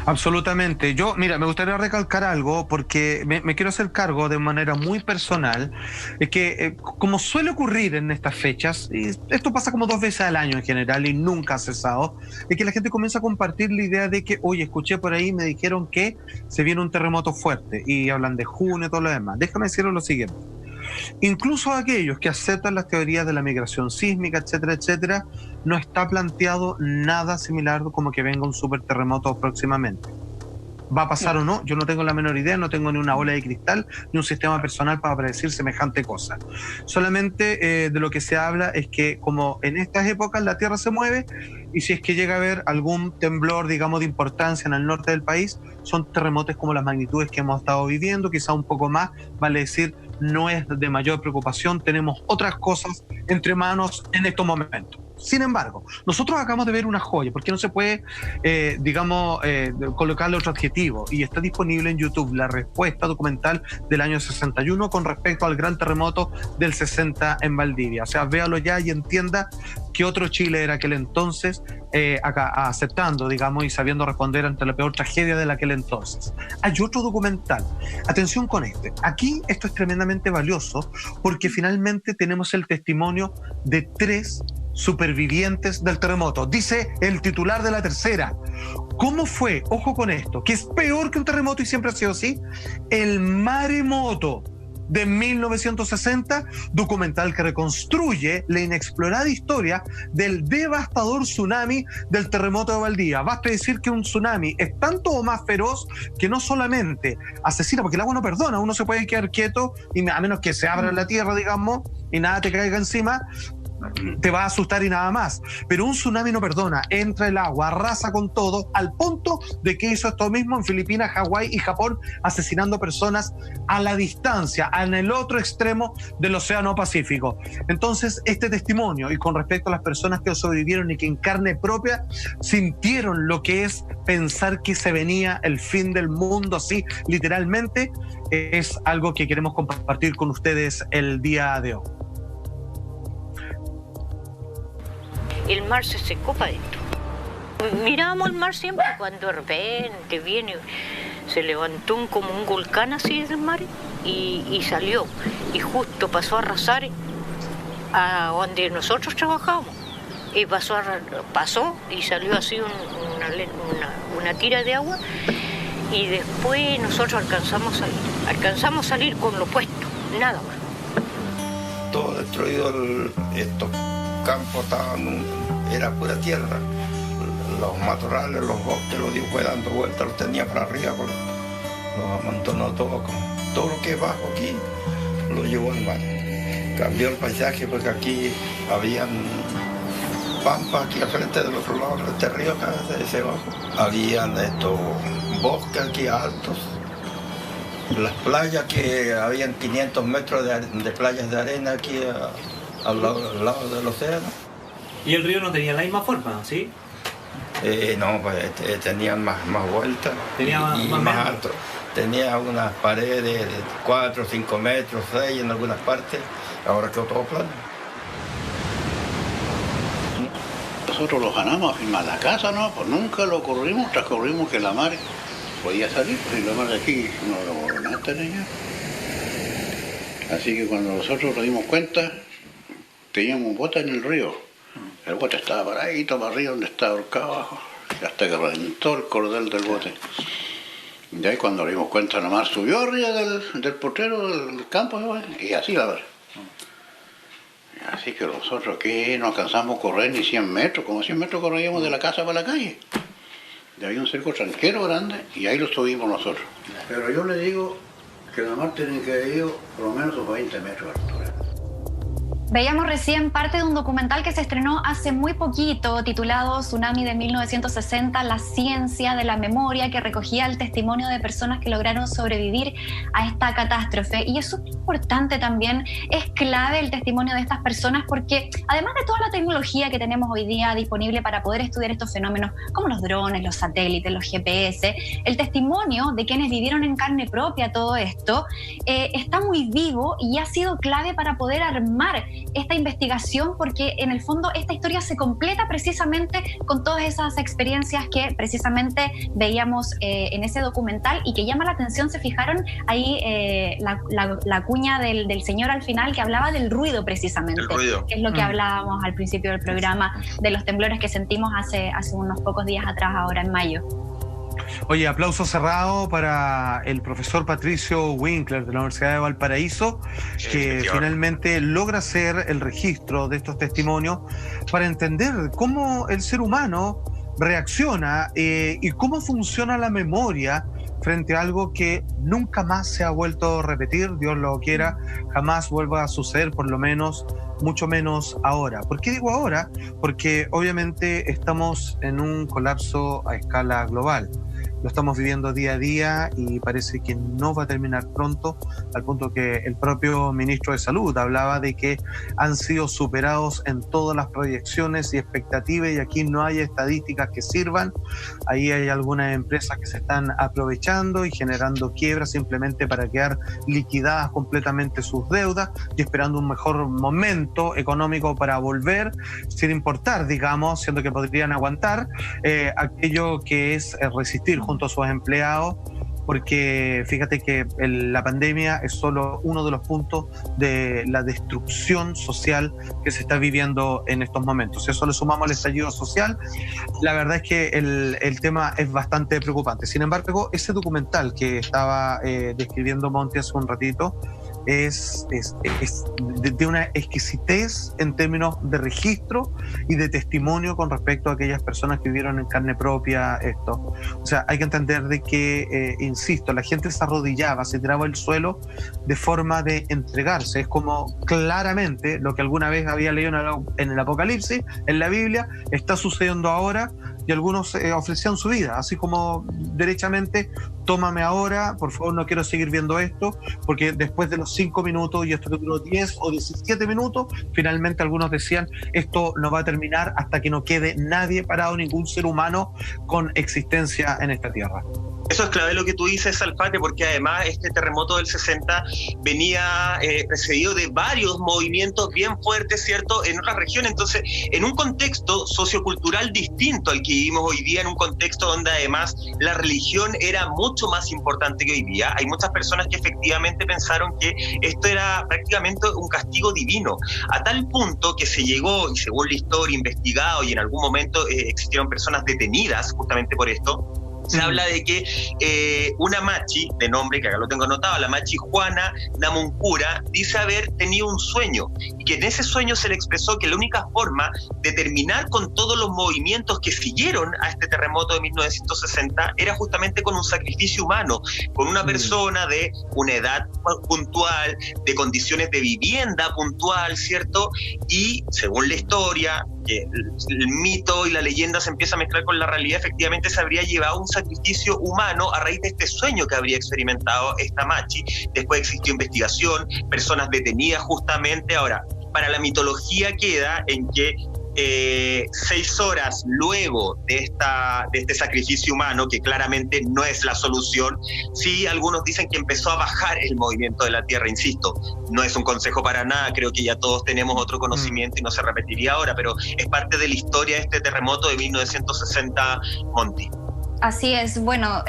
Absolutamente. Yo, mira, me gustaría recalcar algo porque me quiero hacer cargo de manera muy personal, es que como suele ocurrir en estas fechas, y esto pasa como 2 veces al año en general y nunca ha cesado, es que la gente comienza a compartir la idea de que, oye, escuché por ahí, me dijeron que se viene un terremoto fuerte y hablan de junio y todo lo demás. Déjame decirles lo siguiente. Incluso aquellos que aceptan las teorías de la migración sísmica, etcétera, etcétera, no está planteado nada similar como que venga un superterremoto próximamente. ¿Va a pasar o no? Yo no tengo la menor idea, no tengo ni una bola de cristal, ni un sistema personal para predecir semejante cosa. Solamente de lo que se habla es que como en estas épocas la Tierra se mueve y si es que llega a haber algún temblor, digamos, de importancia en el norte del país, son terremotos como las magnitudes que hemos estado viviendo, quizá un poco más, vale decir, no es de mayor preocupación, tenemos otras cosas entre manos en estos momentos. Sin embargo, nosotros acabamos de ver una joya, porque no se puede, colocarle otro adjetivo, y está disponible en YouTube la respuesta documental del año 61 con respecto al gran terremoto del 60 en Valdivia. O sea, véalo ya y entienda que otro Chile era aquel entonces, aceptando, digamos, y sabiendo responder ante la peor tragedia de aquel entonces. Hay otro documental. Atención con este. Aquí esto es tremendamente valioso porque finalmente tenemos el testimonio de 3 supervivientes del terremoto. Dice el titular de La Tercera. ¿Cómo fue? Ojo con esto, que es peor que un terremoto y siempre ha sido así. El maremoto de 1960, documental que reconstruye la inexplorada historia del devastador tsunami del terremoto de Valdivia. Basta decir que un tsunami es tanto o más feroz que no solamente asesina, porque el agua no perdona, uno se puede quedar quieto y a menos que se abra la tierra, digamos, y nada te caiga encima, te va a asustar y nada más. Pero un tsunami no perdona, entra el agua, arrasa con todo, al punto de que hizo esto mismo en Filipinas, Hawái y Japón, asesinando personas a la distancia, en el otro extremo del Océano Pacífico. Entonces, este testimonio, y con respecto a las personas que sobrevivieron y que en carne propia sintieron lo que es pensar que se venía el fin del mundo, así literalmente, es algo que queremos compartir con ustedes el día de hoy. El mar se secó para adentro. Mirábamos el mar siempre cuando de repente viene, se levantó como un volcán así del mar y salió. Y justo pasó a arrasar a donde nosotros trabajábamos. Y pasó y salió así una tira de agua. Y después nosotros alcanzamos a salir con lo puesto, nada más. Todo destruido, estos campos era pura tierra. Los matorrales, los bosques, los dio fue dando vueltas, los tenía para arriba, los amontonó todo. Todo lo que es bajo aquí lo llevó el mar. Cambió el paisaje porque aquí habían pampas aquí al frente del otro lado de este río, acá de ese bajo. Habían estos bosques aquí altos. Las playas que habían 500 metros de playas de arena aquí al lado del océano. ¿Y el río no tenía la misma forma, sí? No, pues tenían más vueltas y más alto. Tenía unas paredes de 4, 5 metros, 6 en algunas partes. Ahora quedó todo plano. Nosotros los ganamos a firmar la casa, ¿no? Pues nunca lo transcurrimos que la mar podía salir, pues y la mar de aquí no lo gobernaste, niña. Así que cuando nosotros nos dimos cuenta, teníamos un bote en el río. El bote estaba paradito para arriba donde estaba ahorcado abajo, hasta que reventó el cordel del bote. Y ahí cuando nos dimos cuenta, la mar subió arriba del potrero del campo, ¿no? Y así la verdad. Así que nosotros aquí no alcanzamos a correr ni 100 metros, como 100 metros corríamos de la casa para la calle. Y había un cerco tranquero grande y ahí lo subimos nosotros. Pero yo le digo porque la mar tiene que haber ido por lo menos unos 20 metros de altura. Veíamos recién parte de un documental que se estrenó hace muy poquito, titulado Tsunami de 1960, la ciencia de la memoria, que recogía el testimonio de personas que lograron sobrevivir a esta catástrofe. Y es súper importante también, es clave el testimonio de estas personas, porque además de toda la tecnología que tenemos hoy día disponible para poder estudiar estos fenómenos, como los drones, los satélites, los GPS, el testimonio de quienes vivieron en carne propia todo esto está muy vivo y ha sido clave para poder armar esta investigación, porque en el fondo esta historia se completa precisamente con todas esas experiencias que precisamente veíamos en ese documental y que llama la atención. Se fijaron ahí la cuña del señor al final, que hablaba del ruido precisamente, que es lo que hablábamos al principio del programa, de los temblores que sentimos hace unos pocos días atrás, ahora en mayo. Oye, aplauso cerrado para el profesor Patricio Winkler de la Universidad de Valparaíso, que finalmente logra hacer el registro de estos testimonios para entender cómo el ser humano reacciona y cómo funciona la memoria frente a algo que nunca más se ha vuelto a repetir, Dios lo quiera, jamás vuelva a suceder, por lo menos, mucho menos ahora. ¿Por qué digo ahora? Porque obviamente estamos en un colapso a escala global. Lo estamos viviendo día a día y parece que no va a terminar pronto, al punto que el propio ministro de Salud hablaba de que han sido superados en todas las proyecciones y expectativas, y aquí no hay estadísticas que sirvan. Ahí hay algunas empresas que se están aprovechando y generando quiebras simplemente para quedar liquidadas completamente sus deudas y esperando un mejor momento económico para volver, sin importar, digamos, siendo que podrían aguantar aquello que es resistir junto a sus empleados, porque fíjate que la pandemia es solo uno de los puntos de la destrucción social que se está viviendo en estos momentos. Si eso le sumamos al estallido social, la verdad es que el tema es bastante preocupante. Sin embargo, ese documental que estaba describiendo Monty hace un ratito es de una exquisitez en términos de registro y de testimonio con respecto a aquellas personas que vivieron en carne propia esto. O sea, hay que entender de que, insisto, la gente se arrodillaba, se tiraba al suelo de forma de entregarse. Es como claramente lo que alguna vez había leído en el Apocalipsis, en la Biblia, está sucediendo ahora, y algunos ofrecían su vida, así como derechamente, tómame ahora, por favor, no quiero seguir viendo esto, porque después de los 5 minutos, y esto que duró 10 o 17 minutos, finalmente algunos decían, esto no va a terminar hasta que no quede nadie parado, ningún ser humano con existencia en esta tierra. Eso es clave lo que tú dices, Alfate, porque además este terremoto del 60 venía precedido de varios movimientos bien fuertes, ¿cierto?, en otras regiones. Entonces, en un contexto sociocultural distinto al que vivimos hoy día, en un contexto donde además la religión era mucho más importante que hoy día, hay muchas personas que efectivamente pensaron que esto era prácticamente un castigo divino, a tal punto que se llegó, y según la historia, investigado, y en algún momento existieron personas detenidas justamente por esto. Se habla de que una machi, de nombre que acá lo tengo anotado, la machi Juana Namuncura, dice haber tenido un sueño, y que en ese sueño se le expresó que la única forma de terminar con todos los movimientos que siguieron a este terremoto de 1960 era justamente con un sacrificio humano, con una persona de una edad puntual, de condiciones de vivienda puntual, ¿cierto? Y según la historia, que el mito y la leyenda se empieza a mezclar con la realidad, efectivamente se habría llevado un sacrificio humano a raíz de este sueño que habría experimentado esta machi. Después existió investigación, personas detenidas justamente. Ahora, para la mitología queda en que 6 horas luego de este sacrificio humano, que claramente no es la solución, sí, algunos dicen que empezó a bajar el movimiento de la Tierra. Insisto, no es un consejo para nada, creo que ya todos tenemos otro conocimiento y no se repetiría ahora, pero es parte de la historia de este terremoto de 1960, Monty. Así es, bueno,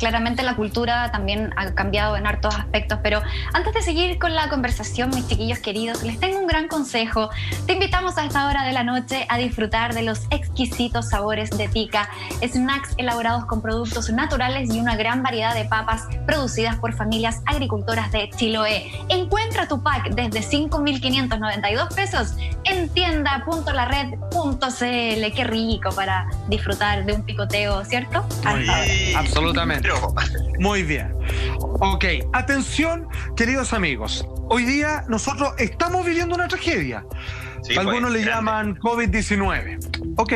claramente la cultura también ha cambiado en hartos aspectos, pero antes de seguir con la conversación, mis chiquillos queridos, les tengo un gran consejo. Te invitamos a esta hora de la noche a disfrutar de los exquisitos sabores de Tica, snacks elaborados con productos naturales y una gran variedad de papas producidas por familias agricultoras de Chiloé. Encuentra tu pack desde 5.592 pesos en tienda.lared.cl. Qué rico para disfrutar de un picoteo, ¿cierto? Muy bien, absolutamente. Muy bien. Ok, atención, queridos amigos. Hoy día nosotros estamos viviendo una tragedia. Sí, Algunos pues, le llaman COVID-19. Ok.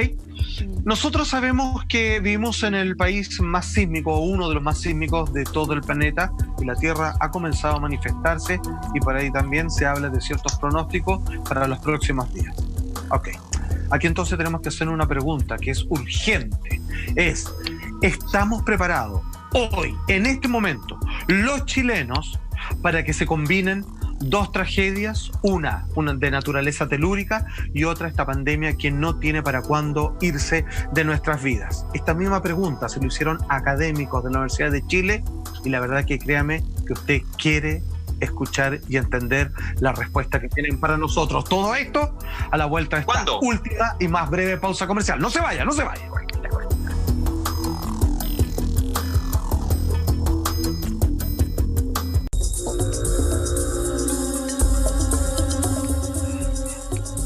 Nosotros sabemos que vivimos en el país más sísmico, o uno de los más sísmicos de todo el planeta, y la Tierra ha comenzado a manifestarse, y por ahí también se habla de ciertos pronósticos para los próximos días. Ok. Aquí entonces tenemos que hacer una pregunta que es urgente. ¿Estamos preparados hoy, en este momento, los chilenos, para que se combinen dos tragedias, una de naturaleza telúrica y otra esta pandemia que no tiene para cuándo irse de nuestras vidas? Esta misma pregunta se lo hicieron académicos de la Universidad de Chile y la verdad que créame que usted quiere escuchar y entender la respuesta que tienen para nosotros. Todo esto a la vuelta de esta última y más breve pausa comercial. No se vaya, no se vaya.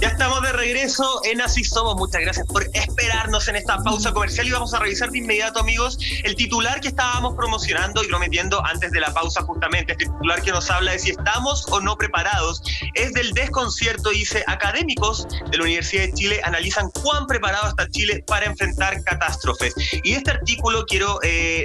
Estamos de regreso en Así Somos. Muchas gracias por esperarnos en esta pausa comercial y vamos a revisar de inmediato, amigos, el titular que estábamos promocionando y prometiendo antes de la pausa justamente. Este titular que nos habla de si estamos o no preparados es del desconcierto. Dice: académicos de la Universidad de Chile analizan cuán preparado está Chile para enfrentar catástrofes. Y de este artículo quiero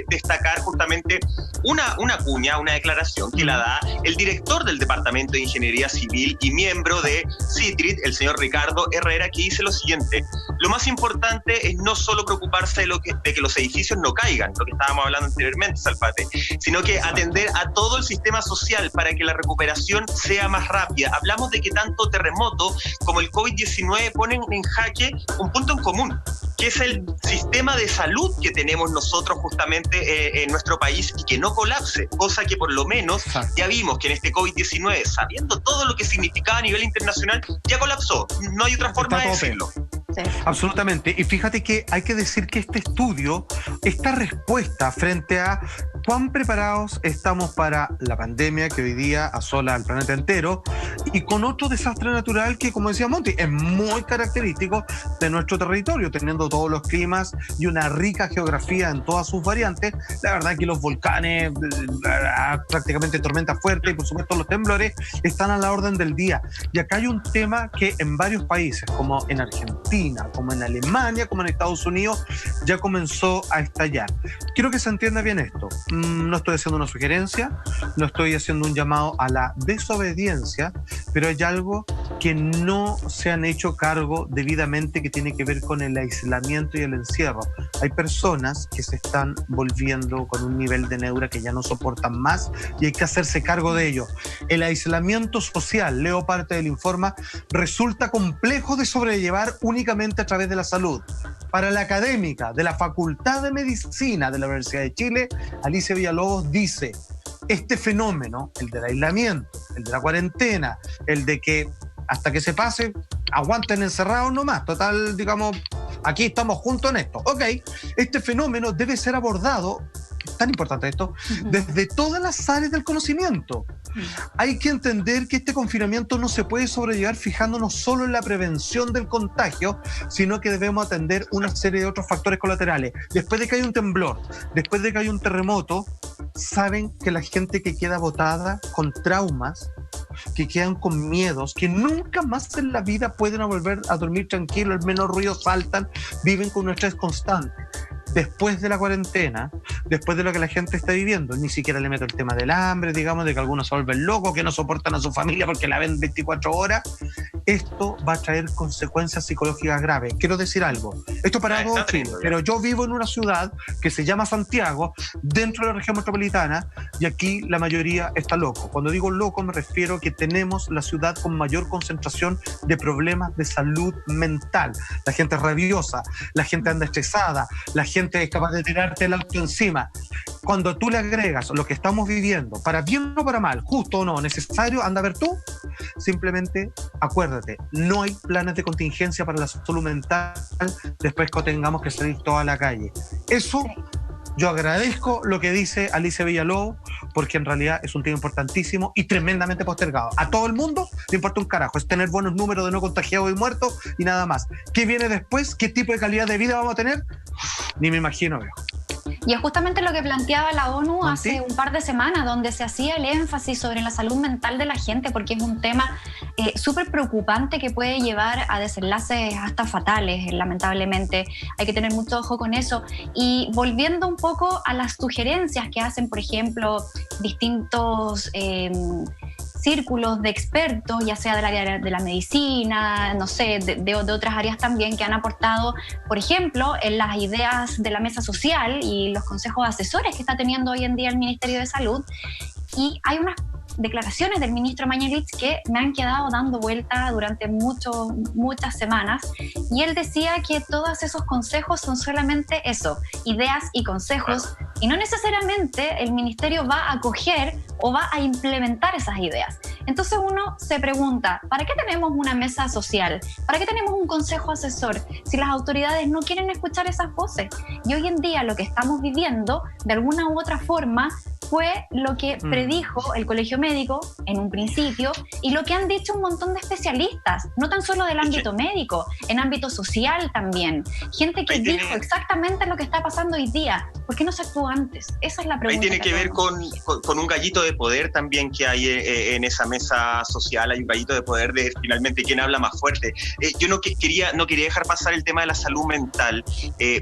destacar justamente una cuña, una declaración que la da el director del Departamento de Ingeniería Civil y miembro de CITRIT, el señor Ricardo Herrera, que dice lo siguiente: lo más importante es no solo preocuparse de que los edificios no caigan, lo que estábamos hablando anteriormente, Salpate, sino que atender a todo el sistema social para que la recuperación sea más rápida. Hablamos de que tanto terremoto como el COVID-19 ponen en jaque un punto en común, que es el sistema de salud que tenemos nosotros justamente en nuestro país y que no colapse, cosa que por lo menos ya vimos que en este COVID-19, sabiendo todo lo que significaba a nivel internacional, ya colapsó. No hay otra forma de decirlo. Sí. Absolutamente. Y fíjate que hay que decir que este estudio, esta respuesta frente a cuán preparados estamos para la pandemia que hoy día asola al planeta entero y con otro desastre natural que, como decía Monty, es muy característico de nuestro territorio, teniendo todos los climas y una rica geografía en todas sus variantes. La verdad que los volcanes, prácticamente tormentas fuertes y por supuesto los temblores están a la orden del día. Y acá hay un tema que en varios países, como en Argentina, como en Alemania, como en Estados Unidos, ya comenzó a estallar. Quiero que se entienda bien esto. No estoy haciendo una sugerencia, no estoy haciendo un llamado a la desobediencia, pero hay algo que no se han hecho cargo debidamente que tiene que ver con el aislamiento y el encierro. Hay personas que se están volviendo con un nivel de neura que ya no soportan más y hay que hacerse cargo de ello. El aislamiento social, leo parte del informe, resulta complejo de sobrellevar únicamente a través de la salud. Para la académica de la Facultad de Medicina de la Universidad de Chile, Alicia Villalobos, dice: este fenómeno, el del aislamiento, el de la cuarentena, el de que hasta que se pase, aguanten encerrados nomás, total, digamos, aquí estamos juntos en esto. Ok, este fenómeno debe ser abordado, tan importante esto, desde todas las áreas del conocimiento. Hay que entender que este confinamiento no se puede sobrellevar fijándonos solo en la prevención del contagio, sino que debemos atender una serie de otros factores colaterales. Después de que hay un temblor, después de que hay un terremoto, saben que la gente que queda botada con traumas, que quedan con miedos, que nunca más en la vida pueden volver a dormir tranquilo, el menor ruido saltan, viven con un estrés constante. Después de la cuarentena, después de lo que la gente está viviendo, ni siquiera le meto el tema del hambre, digamos, de que algunos se vuelven locos, que no soportan a su familia porque la ven 24 horas. Esto va a traer consecuencias psicológicas graves. Quiero decir algo, esto para todo Chile, pero yo vivo en una ciudad que se llama Santiago, dentro de la región metropolitana, y aquí la mayoría está loco. Cuando digo loco me refiero a que tenemos la ciudad con mayor concentración de problemas de salud mental. La gente es rabiosa, la gente anda estresada, la gente es capaz de tirarte el auto encima. Cuando tú le agregas lo que estamos viviendo, para bien o para mal, justo o no, necesario, anda a ver tú, simplemente acuérdate, no hay planes de contingencia para la salud mental después que tengamos que salir toda la calle. Eso, yo agradezco lo que dice Alicia Villalobos, porque en realidad es un tema importantísimo y tremendamente postergado. A todo el mundo le importa un carajo, es tener buenos números de no contagiados y muertos y nada más. ¿Qué viene después? ¿Qué tipo de calidad de vida vamos a tener? Ni me imagino, viejo. Y es justamente lo que planteaba la ONU hace un par de semanas, donde se hacía el énfasis sobre la salud mental de la gente, porque es un tema súper preocupante que puede llevar a desenlaces hasta fatales, lamentablemente. Hay que tener mucho ojo con eso. Y volviendo un poco a las sugerencias que hacen, por ejemplo, distintos círculos de expertos, ya sea del área de la medicina, no sé, de otras áreas también, que han aportado, por ejemplo, en las ideas de la mesa social y los consejos asesores que está teniendo hoy en día el Ministerio de Salud. Y hay unas declaraciones del ministro Mañalich que me han quedado dando vuelta durante muchas semanas, y él decía que todos esos consejos son solamente eso, ideas y consejos, y no necesariamente el ministerio va a acoger o va a implementar esas ideas. Entonces uno se pregunta, ¿para qué tenemos una mesa social? ¿Para qué tenemos un consejo asesor si las autoridades no quieren escuchar esas voces? Y hoy en día lo que estamos viviendo, de alguna u otra forma, fue lo que predijo el Colegio Médico en un principio y lo que han dicho un montón de especialistas, no tan solo del ámbito médico, en ámbito social también. Gente que dijo exactamente lo que está pasando hoy día. ¿Por qué no se actuó antes? Esa es la pregunta. Ahí tiene que ver con un gallito de poder también que hay en esa mesa social. Hay un gallito de poder de finalmente quién habla más fuerte. Yo no quería dejar pasar el tema de la salud mental.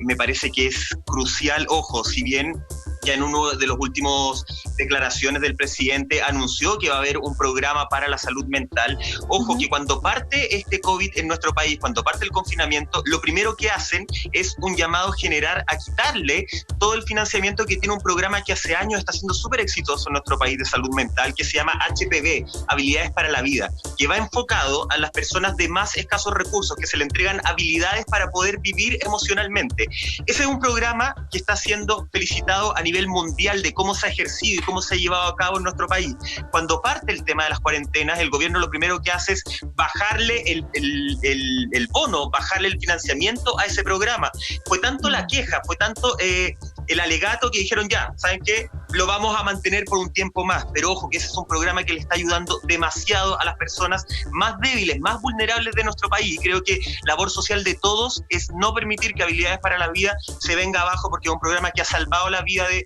Me parece que es crucial. Ojo, si bien ya en uno de los últimos declaraciones del presidente anunció que va a haber un programa para la salud mental. Ojo, que cuando parte este COVID en nuestro país, cuando parte el confinamiento, lo primero que hacen es un llamado general a quitarle todo el financiamiento que tiene un programa que hace años está siendo súper exitoso en nuestro país de salud mental, que se llama HPV, Habilidades para la Vida, que va enfocado a las personas de más escasos recursos, que se le entregan habilidades para poder vivir emocionalmente. Ese es un programa que está siendo felicitado a nivel mundial de cómo se ha ejercido y cómo se ha llevado a cabo en nuestro país. Cuando parte el tema de las cuarentenas, el gobierno lo primero que hace es bajarle el bono, bajarle el financiamiento a ese programa. Fue tanto la queja, fue tanto el alegato que dijeron ya, ¿saben qué? Lo vamos a mantener por un tiempo más, pero ojo que ese es un programa que le está ayudando demasiado a las personas más débiles, más vulnerables de nuestro país, y creo que labor social de todos es no permitir que Habilidades para la Vida se venga abajo, porque es un programa que ha salvado la vida de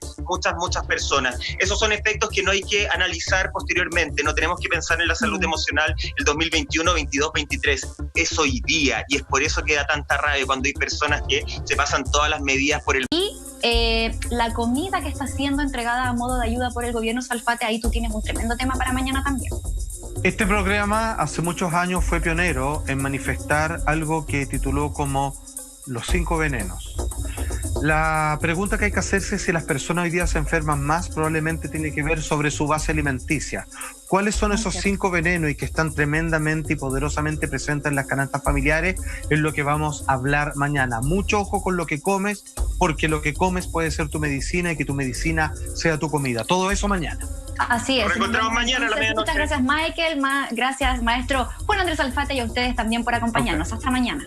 muchas personas. Esos son efectos que no hay que analizar posteriormente, no tenemos que pensar en la salud emocional el 2021, 22, 23, es hoy día, y es por eso que da tanta rabia cuando hay personas que se pasan todas las medidas por el... la comida que está siendo entregada a modo de ayuda por el gobierno Salfate, ahí tú tienes un tremendo tema para mañana también. Este programa hace muchos años fue pionero en manifestar algo que tituló como los 5 venenos. La pregunta que hay que hacerse es si las personas hoy día se enferman más, probablemente tiene que ver sobre su base alimenticia. ¿Cuáles son esos 5 venenos y que están tremendamente y poderosamente presentes en las canastas familiares? Es lo que vamos a hablar mañana. Mucho ojo con lo que comes, porque lo que comes puede ser tu medicina y que tu medicina sea tu comida. Todo eso mañana. Así es. Nos encontramos mañana a la medianoche. Muchas gracias, Michael. Gracias, maestro Juan Andrés Alfate, y a ustedes también por acompañarnos. Hasta mañana.